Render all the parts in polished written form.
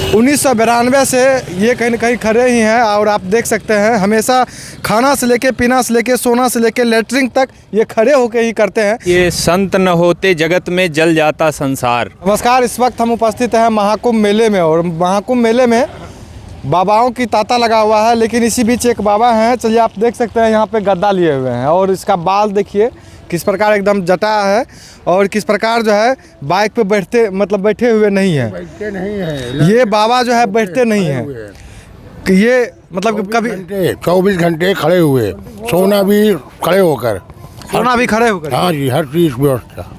1992 से ये कहीं न कहीं खड़े ही हैं और आप देख सकते हैं हमेशा खाना से लेके पीना से लेके सोना से लेके लेटरिन तक ये खड़े होके ही करते हैं। ये संत न होते जगत में जल जाता संसार। नमस्कार, इस वक्त हम उपस्थित हैं महाकुंभ मेले में और महाकुंभ मेले में बाबाओं की तांता लगा हुआ है, लेकिन इसी बीच एक बाबा हैं, चलिए आप देख सकते हैं यहाँ पे गद्दा लिए हुए हैं और इसका बाल देखिए किस प्रकार एकदम जटा है और किस प्रकार जो है बाइक पे बैठे हुए नहीं है। बैठते नहीं है ये बाबा जो है बैठते नहीं है, ये मतलब कभी 24 घंटे खड़े हुए, सोना भी खड़े होकर, सोना भी खड़े होकर। हाँ जी, हर चीज व्यवस्था।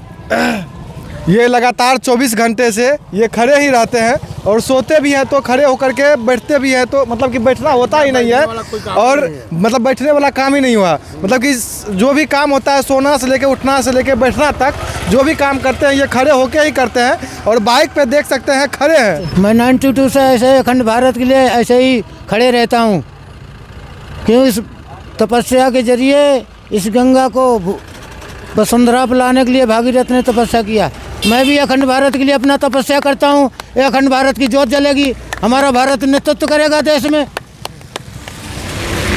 ये लगातार 24 घंटे से ये खड़े ही रहते हैं और सोते भी हैं तो खड़े होकर के, बैठते भी हैं तो मतलब कि बैठना होता ही नहीं है और मतलब बैठने वाला काम ही नहीं हुआ। मतलब कि जो भी काम होता है सोना से लेके उठना से लेके बैठना तक जो भी काम करते हैं ये खड़े होके ही करते हैं और बाइक पे देख सकते हैं खड़े हैं। मैं 92 से ऐसे अखंड भारत के लिए ऐसे ही खड़े रहता हूँ, क्यों इस तपस्या के जरिए इस गंगा को वसुंधरा पर लाने के लिए भागीरथ ने तपस्या किया। मैं भी अखंड भारत के लिए अपना तपस्या करता हूँ। ये अखंड भारत की ज्योत जलेगी, हमारा भारत नेतृत्व करेगा देश में।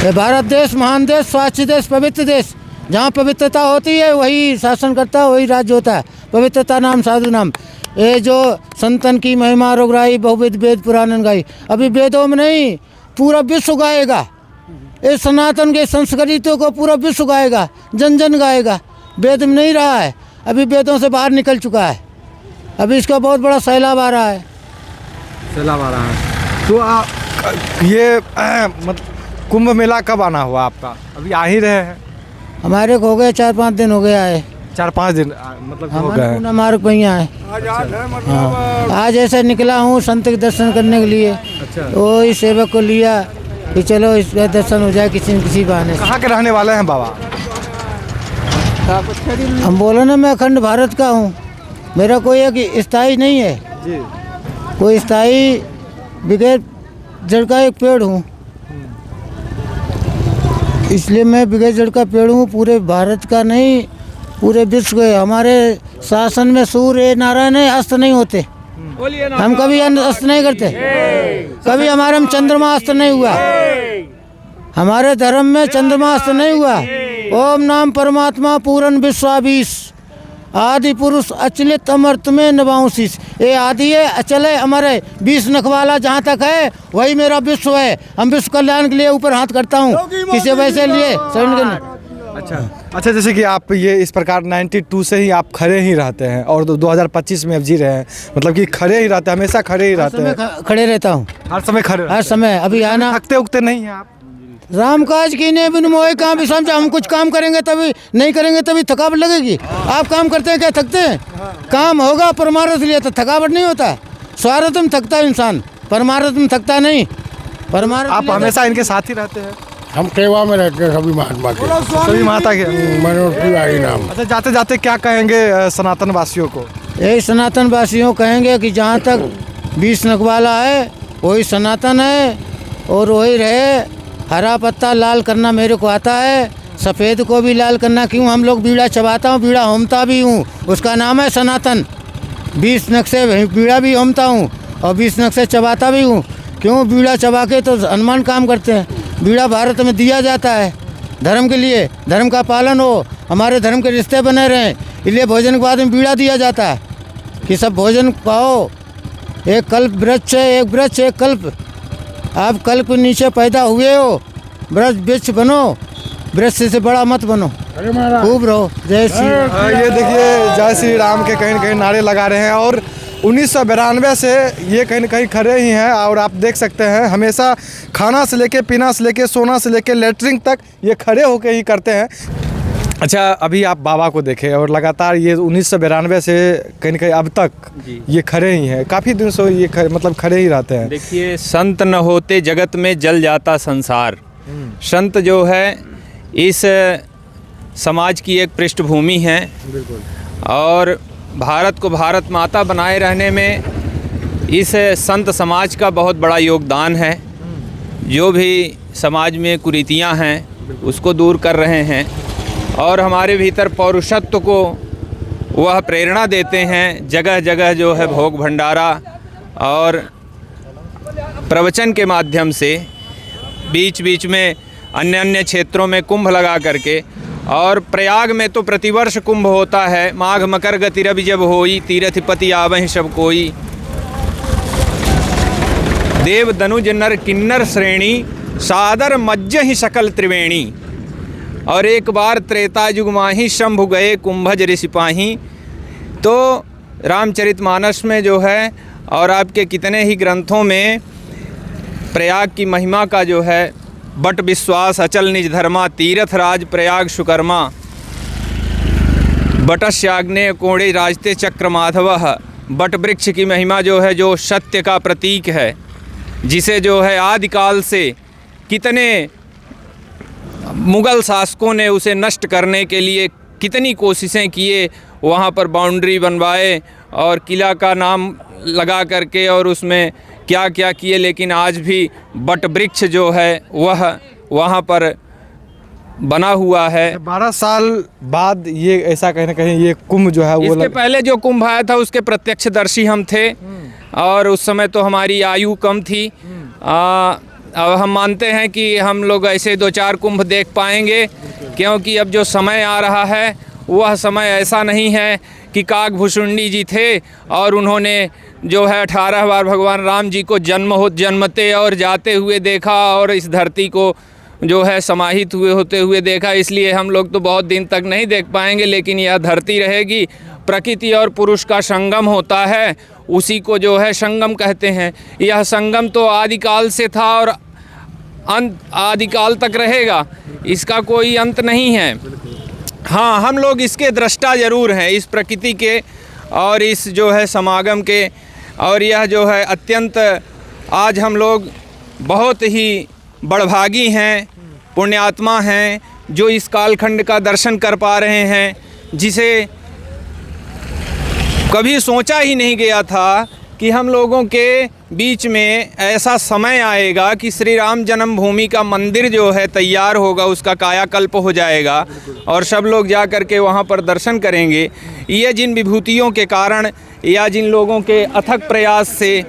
ये भारत देश महान देश, स्वच्छ देश, पवित्र देश। जहाँ पवित्रता होती है वही शासन करता है, वही राज्य होता है। पवित्रता नाम साधु नाम। ये जो संतन की महिमा रोगराई बहुविध वेद पुराण गाई, अभी वेदों में नहीं पूरा विश्व गाएगा। इस सनातन के संस्कृतियों को पूरा विश्व गाएगा, जन जन गाएगा। वेद में नहीं रहा है, अभी वेदों से बाहर निकल चुका है। अभी इसका बहुत बड़ा सैलाब आ रहा है। सैलाब आ रहा है तो ये मतलब कुंभ मेला कब आना हुआ आपका? अभी आ ही रहे हैं। हमारे को हो गए 4-5 दिन हो गए आए। 4-5 दिन मतलब हो गए हैं। मार्ग पहिया है। हाँ, आज ऐसे निकला हूँ संत के दर्शन करने के लिए। अच्छा, वही सेवक को लिया कि चलो इसका दर्शन हो जाए किसी न किसी बहाने। कहाँ के रहने वाले हैं बाबा? हम बोलो ना, मैं अखंड भारत का हूँ। मेरा कोई एक स्थायी नहीं है जी। कोई स्थायी बगैर जड़ का एक पेड़ हूँ, इसलिए मैं बगैर जड़ का पेड़ हूँ। पूरे भारत का नहीं, पूरे विश्व के। हमारे शासन में सूर्य नारायण अस्त नहीं होते, हम कभी अस्त नहीं करते। कभी हमारे में चंद्रमा अस्त नहीं हुआ, हमारे धर्म में चंद्रमा अस्त नहीं हुआ। ओम नाम परमात्मा पूरन विश्वाभीष, आदि पुरुष अचलित अमृत में नवांशीष। ये आदि है, अचल है, अमर है। 20 नख वाला जहाँ तक है वही मेरा विश्व है। हम विश्व कल्याण के लिए ऊपर हाथ करता हूँ, किसी वैसे लिए शरण करने। अच्छा, जैसे कि आप ये इस प्रकार 92 से ही आप खड़े ही रहते हैं और 2025 में अब जी रहे हैं, मतलब कि खड़े ही रहते हैं, हमेशा खड़े ही रहते हैं। खड़े रहता हूँ हर समय खड़े, हर समय। अभी आना थकते उगते नहीं हैं आप? राम काज की ने बिन मोए कहाँ भी समझा। हम कुछ काम करेंगे तभी, नहीं करेंगे तभी थकावट लगेगी। आप काम करते हैं क्या थकते हैं? काम होगा परमार्थ लिए तो थकावट नहीं होता। स्वार्थ में थकता है इंसान, परमार्थ में थकता नहीं। परमार्थ आप हमेशा इनके साथ ही रहते हैं? हम सेवा में रहते हैं सभी महात्मा के, सभी माता के। मनोज तिवारी नाम। अच्छा, जाते जाते क्या कहेंगे सनातन वासियों को? यही सनातन वासियों कहेंगे कि जहाँ तक 20 नख वाला है वही सनातन है और वही रहे। हरा पत्ता लाल करना मेरे को आता है, सफ़ेद को भी लाल करना। क्यों? हम लोग बीड़ा चबाता हूँ, बीड़ा होमता भी हूँ, उसका नाम है सनातन। 20 नख से बीड़ा भी होमता हूँ और 20 नख से चबाता भी हूँ। क्यों? बीड़ा चबा के तो हनुमान काम करते हैं। बीड़ा भारत में दिया जाता है धर्म के लिए, धर्म का पालन हो, हमारे धर्म के रिश्ते बने रहें, इसलिए भोजन के बाद में बीड़ा दिया जाता है कि सब भोजन पाओ। एक कल्प वृक्ष है, एक वृक्ष एक कल्प। आप कल्प के नीचे पैदा हुए हो, वृक्ष बनो, वृक्ष से बड़ा मत बनो। खूब रहो। जय श्री राम। ये देखिए जय श्री राम के कहीं न कहीं नारे लगा रहे हैं और 1992 से ये कहीं न कहीं खड़े ही हैं और आप देख सकते हैं हमेशा खाना से लेके पीना से लेके सोना से लेके लेटरिन तक ये खड़े होके ही करते हैं। अच्छा, अभी आप बाबा को देखें और लगातार ये 1992 से कहीं न कहीं अब तक ये खड़े ही हैं, काफ़ी दिन से ये मतलब खड़े ही रहते हैं। देखिए, संत न होते जगत में जल जाता संसार। संत जो है इस समाज की एक पृष्ठभूमि है और भारत को भारत माता बनाए रहने में इस संत समाज का बहुत बड़ा योगदान है। जो भी समाज में कुरीतियाँ हैं उसको दूर कर रहे हैं और हमारे भीतर पौरुषत्व को वह प्रेरणा देते हैं। जगह जगह जो है भोग भंडारा और प्रवचन के माध्यम से, बीच बीच में अन्य अन्य क्षेत्रों में कुंभ लगा करके, और प्रयाग में तो प्रतिवर्ष कुंभ होता है। माघ मकर गति रवि जब होई, तीर्थपति आवहि सब कोई। देव दनुज नर किन्नर श्रेणी, सादर मज्जहि सकल त्रिवेणी। और एक बार त्रेता युग माही, शंभु गए कुंभज ऋषि पाही। तो रामचरितमानस में जो है और आपके कितने ही ग्रंथों में प्रयाग की महिमा का जो है, बट विश्वास अचल निज धर्मा, तीर्थ राज प्रयाग सुकर्मा। बटस्याग्ने कोणे राजते चक्र माधवः। बट वृक्ष की महिमा जो है, जो सत्य का प्रतीक है, जिसे जो है आदिकाल से कितने मुग़ल शासकों ने उसे नष्ट करने के लिए कितनी कोशिशें किए, वहाँ पर बाउंड्री बनवाए और किला का नाम लगा करके और उसमें क्या क्या किए, लेकिन आज भी बट वृक्ष जो है वह वहाँ पर बना हुआ है। 12 साल बाद ये ऐसा कहीं ना कहीं ये कुंभ जो है वो इसके पहले जो कुंभ आया था उसके प्रत्यक्षदर्शी हम थे, और उस समय तो हमारी आयु कम थी। अब हम मानते हैं कि हम लोग ऐसे 2-4 कुंभ देख पाएंगे, क्योंकि अब जो समय आ रहा है वह समय ऐसा नहीं है कि काकभूषुंडी जी थे और उन्होंने जो है 18 बार भगवान राम जी को जन्मते और जाते हुए देखा और इस धरती को जो है समाहित होते हुए देखा। इसलिए हम लोग तो बहुत दिन तक नहीं देख पाएंगे, लेकिन यह धरती रहेगी। प्रकृति और पुरुष का संगम होता है, उसी को जो है संगम कहते हैं। यह संगम तो आदिकाल से था और अंत आदिकाल तक रहेगा, इसका कोई अंत नहीं है। हाँ, हम लोग इसके दृष्टा ज़रूर हैं, इस प्रकृति के और इस जो है समागम के। और यह जो है अत्यंत, आज हम लोग बहुत ही बड़भागी हैं, पुण्यात्मा हैं, जो इस कालखंड का दर्शन कर पा रहे हैं, जिसे कभी सोचा ही नहीं गया था कि हम लोगों के बीच में ऐसा समय आएगा कि श्री राम जन्मभूमि का मंदिर जो है तैयार होगा, उसका कायाकल्प हो जाएगा और सब लोग जा कर के वहाँ पर दर्शन करेंगे। ये जिन विभूतियों के कारण या जिन लोगों के अथक प्रयास से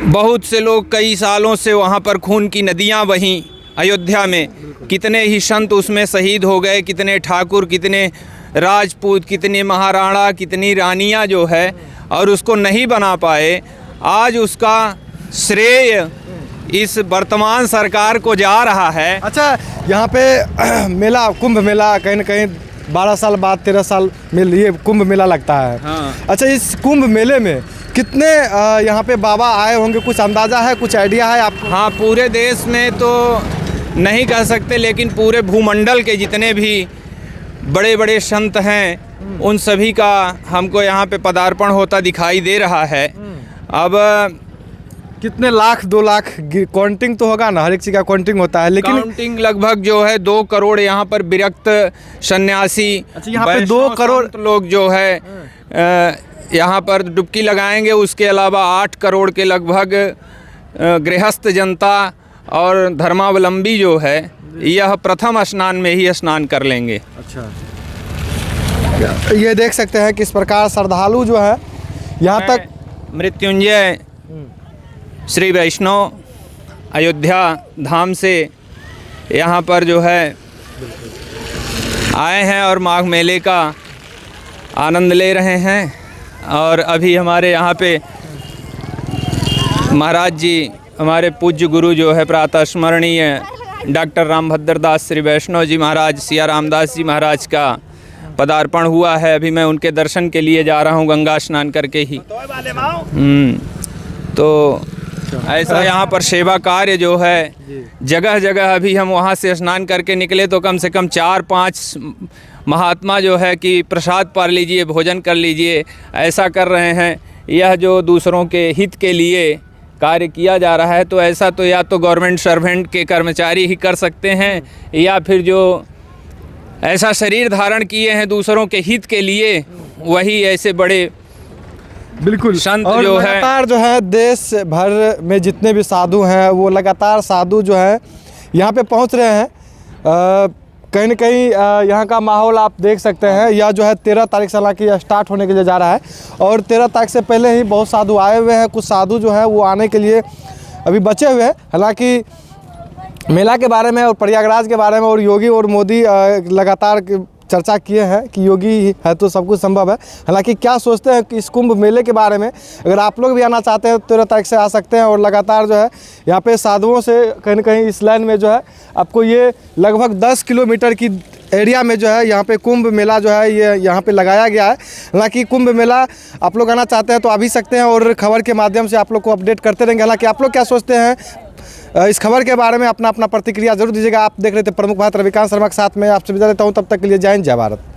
बहुत से लोग कई सालों से वहाँ पर खून की नदियाँ बहीं अयोध्या में, कितने ही संत उसमें शहीद हो गए, कितने ठाकुर, कितने राजपूत, कितने महाराणा, कितनी रानियाँ जो है, और उसको नहीं बना पाए। आज उसका श्रेय इस वर्तमान सरकार को जा रहा है। अच्छा, यहाँ पे मेला, कुंभ मेला कहीं ना कहीं 12 साल बाद 13 साल में ये कुंभ मेला लगता है। हाँ। अच्छा, इस कुंभ मेले में कितने यहाँ पे बाबा आए होंगे, कुछ अंदाज़ा है, कुछ आइडिया है आपको? हाँ, पूरे देश में तो नहीं कह सकते, लेकिन पूरे भूमंडल के जितने भी बड़े बड़े संत हैं उन सभी का हमको यहाँ पे पदार्पण होता दिखाई दे रहा है। अब कितने लाख, 2 लाख काउंटिंग तो होगा ना, हर एक चीज़ का काउंटिंग होता है, लेकिन काउंटिंग लगभग जो है 2 करोड़ यहाँ पर विरक्त सन्यासी, अच्छा, यहाँ पे 2 करोड़ लोग जो है यहाँ पर डुबकी लगाएंगे। उसके अलावा 8 करोड़ के लगभग गृहस्थ जनता और धर्मावलंबी जो है यह प्रथम स्नान में ही स्नान कर लेंगे। अच्छा, ये देख सकते हैं किस प्रकार श्रद्धालु जो है यहाँ तक। मृत्युंजय श्री वैष्णव अयोध्या धाम से यहाँ पर जो है आए हैं और माघ मेले का आनंद ले रहे हैं। और अभी हमारे यहाँ पे महाराज जी, हमारे पूज्य गुरु जो है प्रातः स्मरणीय डॉक्टर रामभद्र दास श्री वैष्णव जी महाराज, सिया रामदास जी महाराज का पदार्पण हुआ है। अभी मैं उनके दर्शन के लिए जा रहा हूँ, गंगा स्नान करके ही। तो ऐसा यहाँ पर सेवा कार्य जो है जगह जगह, अभी हम वहाँ से स्नान करके निकले तो कम से कम 4-5 महात्मा जो है कि प्रसाद पा लीजिए, भोजन कर लीजिए, ऐसा कर रहे हैं। यह जो दूसरों के हित के लिए कार्य किया जा रहा है, तो ऐसा तो या तो गवर्नमेंट सर्वेंट के कर्मचारी ही कर सकते हैं, या फिर जो ऐसा शरीर धारण किए हैं दूसरों के हित के लिए, वही ऐसे बड़े बिल्कुल संत और जो है। लगातार जो है देश भर में जितने भी साधु हैं वो लगातार साधु जो है यहाँ पे पहुँच रहे हैं। कहीं न कहीं यहाँ का माहौल आप देख सकते हैं। यह जो है 13 तारीख से हालांकि स्टार्ट होने के लिए जा रहा है और 13 तारीख से पहले ही बहुत साधु आए हुए हैं। कुछ साधु जो है वो आने के लिए अभी बचे हुए हैं। हालांकि मेला के बारे में और प्रयागराज के बारे में और योगी और मोदी लगातार चर्चा किए हैं कि योगी है तो सब कुछ संभव है। हालांकि क्या सोचते हैं कि इस कुंभ मेले के बारे में, अगर आप लोग भी आना चाहते हैं तो 13 तारीख से आ सकते हैं। और लगातार जो है यहाँ पे साधुओं से कहीं न कहीं इस लाइन में जो है आपको ये लगभग 10 किलोमीटर की एरिया में जो है यहाँ पे कुंभ मेला जो है ये यहाँ पे लगाया गया है। हालांकि कुंभ मेला आप लोग आना चाहते हैं तो आ भी सकते हैं और खबर के माध्यम से आप लोग को अपडेट करते रहेंगे। हालांकि आप लोग क्या सोचते हैं इस खबर के बारे में, अपना प्रतिक्रिया जरूर दीजिएगा। आप देख रहे थे प्रमुख भारत रविकांत शर्मा के साथ में आपसे विदा लेता हूँ। तब तक के लिए जय हिंद, जय भारत।